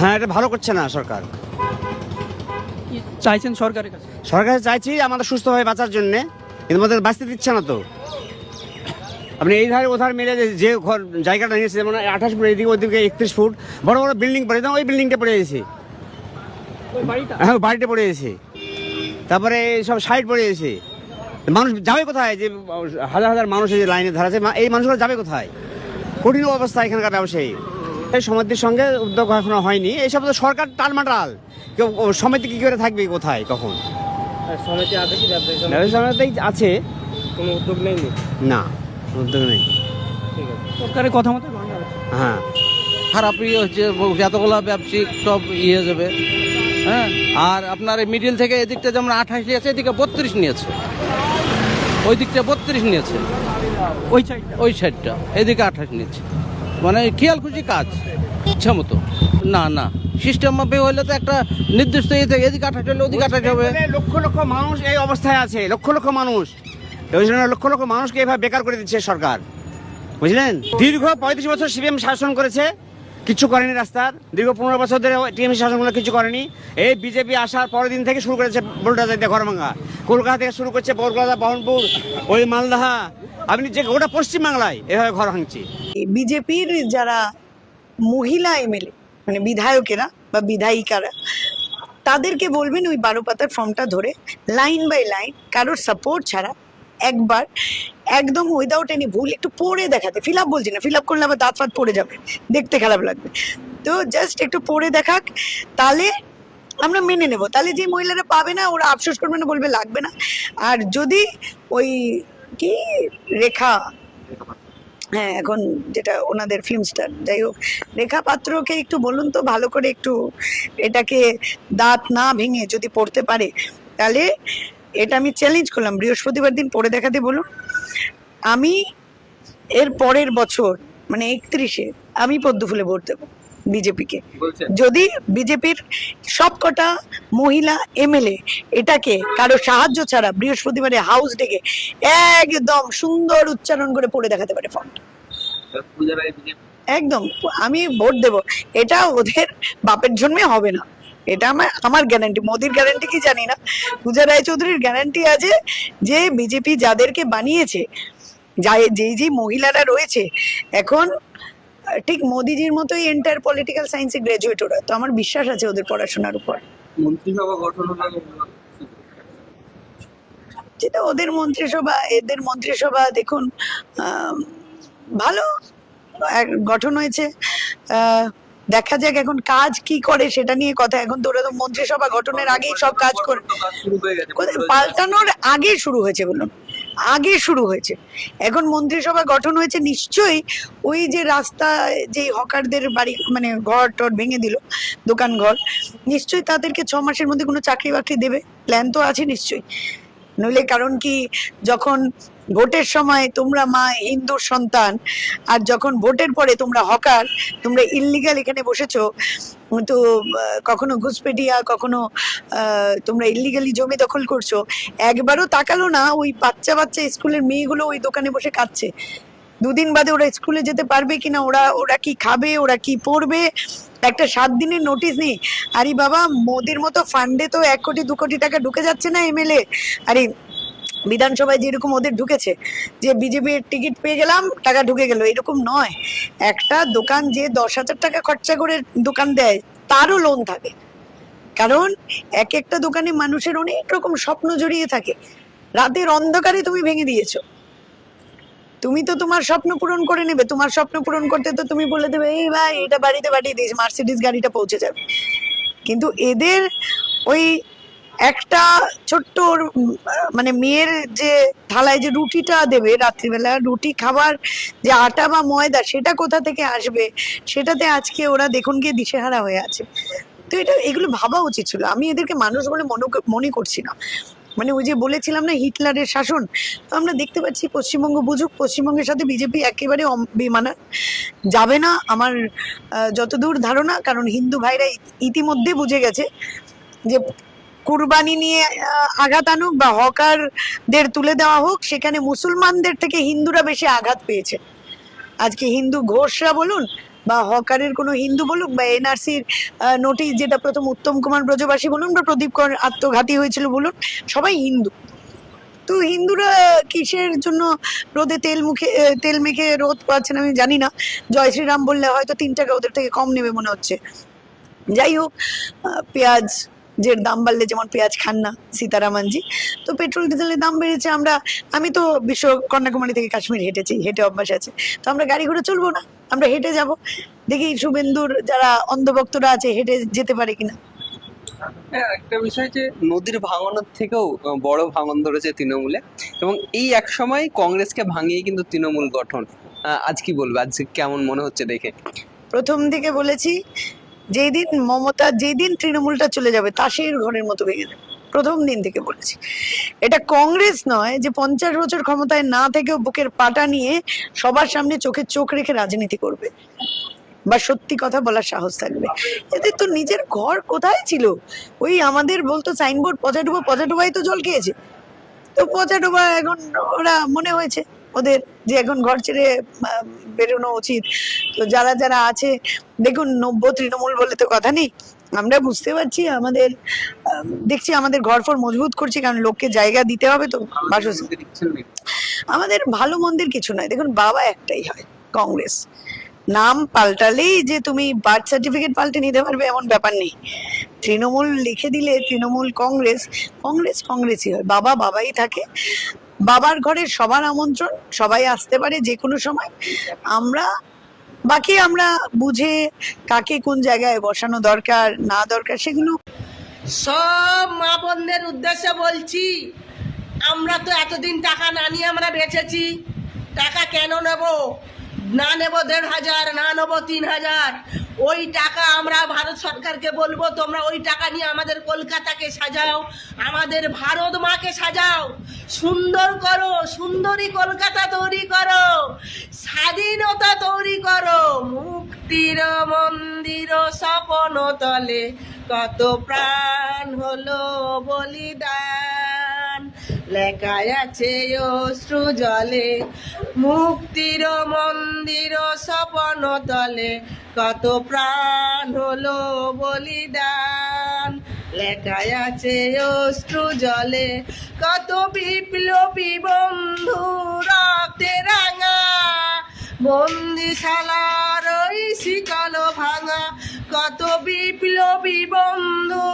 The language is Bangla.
হ্যাঁ, এটা ভালো করছে না সরকার। কি চাইছেন সরকারের কাছে? সরকার চাইছি আমাদের সুস্থভাবে বাঁচার জন্য, কিন্তু আমাদের বাঁচতে দিচ্ছে না তো। আপনি এই ধারে ওধার মিলে যে ঘর জায়গাটা নিয়েছে, যেমন 28 ফুট, এদিকে ওইদিকে 31 ফুট বড় বড় বিল্ডিং পড়ে, ওই বিল্ডিংটা পড়ে গেছে। ওই বাড়িটা? হ্যাঁ, বাড়িটা পড়ে গেছে। তারপরে সব সাইড পড়ে গেছে। মানুষ যাবে কোথায়? যে হাজার হাজার মানুষ এই যে লাইনে ধারাছে, এই মানুষগুলো যাবে কোথায়? কঠিন অবস্থা এখানকার ব্যবসায়ী। এই সমিতির সঙ্গে উদ্যোগ এখনো হয়নি। এইসব তো সরকার টালমাটাল, কেউ সমিতি কি করে থাকবে কোথায় কখন? সমিতি আছে কি? ব্যবসা সমিতি আছে, কোনো উদ্যোগ নেয়নি? না উদ্যোগ নেই। ঠিক আছে, সরকারের কথা মতো গণনা হচ্ছে। হ্যাঁ, খারাপই হচ্ছে, যতগুলো ব্যবসায়িক সব ইয়ে যাবে। হ্যাঁ, আর আপনার এই মিডিল থেকে এদিকটা যেমন 28 নিয়েছে, এদিকে 32 নিয়েছে, ওই দিকটা 32 নিয়েছে, ওই সাইডটা? ওই সাইডটা এদিকে 28 নিয়েছে। মানে খেয়াল খুশি কাজ, ইচ্ছা মতো। না না, সিস্টেম মাফিক হইলে তো একটা নির্দিষ্ট ইয়ে থেকে এদিকে 28 হলে ওদিকে 28 হবে। লক্ষ লক্ষ মানুষ এই অবস্থায় আছে, লক্ষ লক্ষ মানুষ। ওই জন্য লক্ষ লক্ষ মানুষকে এভাবে বেকার করে দিচ্ছে সরকার, বুঝলেন? দীর্ঘ 35 বছর সিপিএম শাসন করেছে, কিছু করেনি রাস্তার। দীর্ঘ 15 বছর ধরে টিএমসি শাসন করে কিছু করেনি। এই বিজেপি আসার পরের দিন থেকে শুরু করেছে বোল্ডাজার দিয়ে ঘর ভাঙা। কলকাতা থেকে শুরু করছে, বরকলতা, বহরমপুর, ওই মালদাহা, আপনি যে গোটা পশ্চিমবাংলায় এভাবে ঘর ভাঙছে। বিজেপির যারা মহিলা এমএলএ মানে বিধায়কেরা বা বিধায়িকারা, তাদেরকে বলবেন ওই 12 পাতার ফর্মটা ধরে লাইন বাই লাইন কারোর সাপোর্ট ছাড়া একবার একদম উইদাউট এনি ভুল একটু পড়ে দেখাতে। ফিল আপ বলছি না, ফিল আপ করলে আবার দাঁত ফাত পড়ে যাবে, দেখতে খারাপ লাগবে। তো জাস্ট একটু পড়ে দেখাক, তাহলে আমরা মেনে নেব। তাহলে যে মহিলারা পাবে না ওরা আফসোস করবে না, বলবে লাগবে না। আর যদি ওই কি রেখা, হ্যাঁ এখন যেটা ওনাদের ফিল্ম স্টার, যাই হোক, রেখা পাত্রকে একটু বলুন তো ভালো করে একটু এটাকে দাঁত না ভেঙে যদি পড়তে পারে, তাহলে এটা আমি চ্যালেঞ্জ করলাম, বৃহস্পতিবার দিন পড়ে দেখাতে বলুন। আমি এর পরের বছর মানে 31-এ আমি পদ্মফুলে ভোট দেবো বিজেপিকে, যদি বিজেপির সবকটা মহিলা এমএলএ এটাকে কারো সাহায্য ছাড়া বৃহস্পতিবারে হাউস ডেকে একদম সুন্দর উচ্চারণ করে পড়ে দেখাতে পারে ফর্মটা। একদম আমি ভোট দেব। এটা ওদের বাপের জন্মে হবে না, এটা আমার গ্যারান্টি। মোদির গ্যারান্টি কি জানি না, পূজা রায়চৌধুরীর গ্যারান্টি আছে যে বিজেপি যাদেরকে বানিয়েছে, যেই মহিলারা রয়েছে এখন ঠিক মোদিজির মতোই এন্টায়ার পলিটিক্যাল সায়েন্সে গ্রাজুয়েট ওরা, তো আমার বিশ্বাস আছে ওদের পড়াশোনার উপর। মন্ত্রিসভা গঠন যেটা ওদের মন্ত্রিসভা, এদের মন্ত্রিসভা দেখুন ভালো গঠন হয়েছে। দেখা যাক এখন কাজ কি করে সেটা নিয়ে কথা। এখন তো ওরা তো মন্ত্রিসভা গঠনের আগেই সব কাজ করে, পাল্টানোর আগে শুরু হয়েছে, বলুন আগে শুরু হয়েছে। এখন মন্ত্রিসভা গঠন হয়েছে, নিশ্চয়ই ওই যে রাস্তা যে হকারদের বাড়ি মানে ঘর টর ভেঙে দিল, দোকান ঘর, নিশ্চয়ই তাদেরকে 6 মাসের মধ্যে কোনো চাকরি বাকরি দেবে, প্ল্যান তো আছে নিশ্চয়ই। নইলে কারণ কি, যখন ভোটের সময় তোমরা মা হিন্দুর সন্তান, আর যখন ভোটের পরে তোমরা হকার, তোমরা ইল্লিগাল এখানে বসেছো, তো কখনো ঘুষপেটিয়া, কখনো তোমরা ইল্লিগালি জমি দখল করছো, একবারও তাকালো না ওই বাচ্চা বাচ্চা স্কুলের মেয়েগুলো ওই দোকানে বসে খাচ্ছে। দুদিন বাদে ওরা স্কুলে যেতে পারবে কিনা, ওরা কি খাবে, ওরা কি পড়বে, একটা 7 দিনের নোটিশ নেই। আরে বাবা, মোদির মতো ফান্ডে তো 1 কোটি 2 কোটি টাকা ঢুকে যাচ্ছে না এমএলএ। আরে বিধানসভায় যেরকম ওদের ঢুকেছে যে বিজেপির টিকিট পেয়ে গেলাম টাকা ঢুকে গেল, এরকম নয়। একটা দোকান যে 10,000 টাকা খরচা করে দোকান দেয়, তারও লোন থাকে, কারণ এক একটা দোকানে মানুষের অনেক রকম স্বপ্ন জড়িয়ে থাকে। রাতের অন্ধকারে তুমি ভেঙে দিয়েছো, তুমি তো তোমার স্বপ্ন পূরণ করে নেবে, তোমার স্বপ্ন পূরণ করতে তো তুমি বলে দেবে এই ভাই এটা বাড়িতে পাঠিয়ে দিয়েছি, মার্সিডিজ গাড়িটা পৌঁছে যাবে। কিন্তু এদের ওই একটা ছোট্ট মানে মেয়ের যে থালায় যে রুটিটা দেবে রাত্রিবেলা, রুটি খাবার যে আটা বা ময়দা সেটা কোথা থেকে আসবে, সেটাতে আজকে ওরা দেখুন গিয়ে দিশেহারা হয়ে আছে। তো এগুলো ভাবা উচিত ছিল। আমি এদেরকে মানুষ বলে মনে করছি না। মানে ওই যে বলেছিলাম না হিটলারের শাসন, তো আমরা দেখতে পাচ্ছি পশ্চিমবঙ্গ বুঝুক, পশ্চিমবঙ্গের সাথে বিজেপি একেবারে বেমানান যাবে না আমার যতদূর ধারণা। কারণ হিন্দু ভাইরা ইতিমধ্যে বুঝে গেছে যে কুরবানি নিয়ে আঘাত আনুক বা হকারদের তুলে দেওয়া হোক, সেখানে মুসলমানদের থেকে হিন্দুরা বেশি আঘাত পেয়েছে। আজকে হিন্দু ঘোষরা বলুন বা হকারের কোনো হিন্দু বলুক, বা এনআরসির নোটিশ যেটা প্রথম উত্তম কুমার ব্রজবাসী বলুন বা প্রদীপ কর আত্মঘাতী হয়েছিল বলুন, সবাই হিন্দু। তো হিন্দুরা কিসের জন্য রোদে তেল মেখে রোদ পাচ্ছেন আমি জানি না। জয় শ্রীরাম বললে হয়তো 3 টাকা ওদের থেকে কম নেবে মনে হচ্ছে। যাই হোক, পেঁয়াজ যে দাম বাড়লে, যেমন পেঁয়াজ খান না সীতারামনজি, তো পেট্রোল ডিজেলের দাম বেড়েছে। আমি তো কন্যাকুমারী থেকে কাশ্মীর হেঁটে অভ্যাস আছে, তো আমরা গাড়ি ঘোড়া চলবো না, আমরা হেঁটে যাব। দেখি শুভেন্দুর যারা অন্ধভক্তরা আছে হেঁটে যেতে পারে কিনা। হ্যাঁ, একটা বিষয় যে নদীর ভাঙনের থেকেও বড় ভাঙন ধরেছে তৃণমূলে, এবং এই এক সময় কংগ্রেসকে ভাঙিয়ে কিন্তু তৃণমূল গঠন। আজ কি বলবে, আজ কেমন মনে হচ্ছে দেখে? প্রথম থেকে বলেছি, যেদিন তৃণমূলটা চলে যাবে তাসের ঘরের মতো ভেঙে যাবে। প্রথম দিন থেকে বলেছি, এটা কংগ্রেস নয় যে 50 বছর ক্ষমতায় না থেকেও বুকের পাটা নিয়ে সবার সামনে চোখে চোখ রেখে রাজনীতি করবে বা সত্যি কথা বলার সাহস থাকবে। এদের তো নিজের ঘর কোথায় ছিল? ওই আমাদের বলতো সাইনবোর্ড পচাডোবাই তো জল খেয়েছে। তো পচাডোবা এখন ওরা মনে হয়েছে ওদের যে এখন ঘর ছেড়ে বেরোনো উচিত। তো যারা যারা আছে দেখুন, 90 তৃণমূল বলে তো কথা নেই। আমরা বুঝতে পারছি, দেখছি আমাদের ঘর ফর মজবুত করছি, কারণ লোককে জায়গা দিতে হবে তো বাসস্থান। আমাদের ভালো মন্দির কিছু নয়। দেখুন, বাবা একটাই হয়, কংগ্রেস। নাম পাল্টালেই যে তুমি বার্থ সার্টিফিকেট পাল্টে নিতে পারবে এমন ব্যাপার নেই। তৃণমূল লিখে দিলে তৃণমূল কংগ্রেসই হয়। বাবাই থাকে। বাবার ঘরে সবার আমন্ত্রণ, সবাই আসতে পারে যে কোনো সময়। আমরা বুঝে কাকে কোন জায়গায় বসানো দরকার না দরকার সেগুলো। সব মা বোনদের উদ্দেশ্যে বলছি, আমরা তো এতদিন টাকা না নিয়ে আমরা বেঁচেছি। টাকা কেন নেব? না নেব 1,500, না নেব 3,000। ওই টাকা আমরা ভারত সরকারকে বলবো, তোমরা ওই টাকা নিয়ে আমাদের কলকাতাকে সাজাও, আমাদের ভারত মাকে সাজাও, সুন্দর করো, সুন্দরী কলকাতা তৈরি করো, স্বাধীনতা তৈরি করো। মুক্তির মন্দির স্বপ্ন তলে কত প্রাণ হলো বলিদান, লেখায় আছে অশ্রু জলে। মুক্তির মন্দির স্বপ্ন তলে কত প্রাণ হলো বলিদান, লেখায় আছে অশ্রু জলে। কত বিপ্লবী বন্ধু রক্তে রাঙা, বন্দিশালার ওই শিকল ভাঙা। কত বিপ্লবী বন্ধু